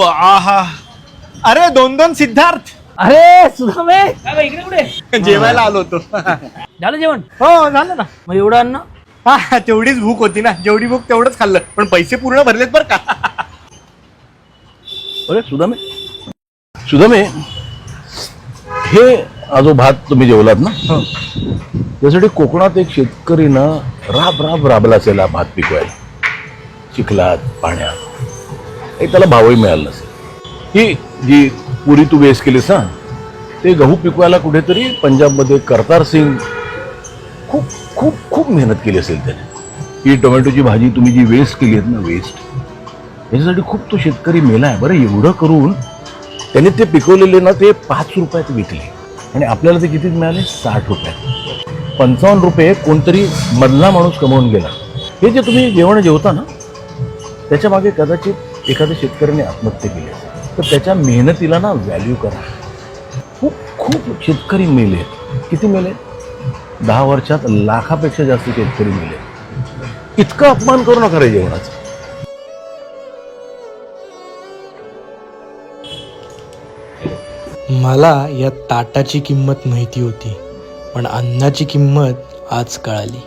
आहा. अरे 2-2 सिद्धार्थ. अरे सुदामे इकडे कुठे जेवायला आलो होतो. झालं जेवण? हो झालं ना. मग एवढं अन्न? हा तेवढीच भूक होती ना, जेवढी भूक तेवढंच खाल्लं, पण पैसे पूर्ण भरलेत बरं का. अरे सुदामे हे जो भात तुम्ही जेवलात ना, त्यासाठी कोकणात एक शेतकरी ना राबला असेल हा भात पिकवायला, चिखलात पाण्यात. एक त्याला भावही मिळाला नसेल. ही जी पुरी तू वेस्ट केलीस ना, ते गहू पिकवायला कुठेतरी पंजाबमध्ये करतार सिंग खूप खूप खूप मेहनत केली असेल त्याने. ही टोमॅटोची भाजी तुम्ही जी वेस्ट केली आहेत ना, वेस्ट, याच्यासाठी खूप तो शेतकरी मेलाय. बरं एवढं करून त्यांनी ते पिकवलेले ना ते 5 रुपयात विकले आणि आपल्याला ते कितीत मिळाले? 60 रुपयात. 55 रुपये कोणतरी मधला माणूस कमवून गेला. हे जे तुम्ही जेवण जेवता ना, त्याच्या मागे कदाचित एखाद्या शेतकऱ्याने आत्महत्या केली असेल. तर त्याच्या मेहनतीला ना व्हॅल्यू करा. खूप खूप शेतकरी मेले. किती मेले? 10 वर्षात लाखापेक्षा जास्त शेतकरी मेले. इतका अपमान करू नका रे जेवणाचा. मला या ताटाची किंमत माहिती होती, पण अन्नाची किंमत आज कळाली.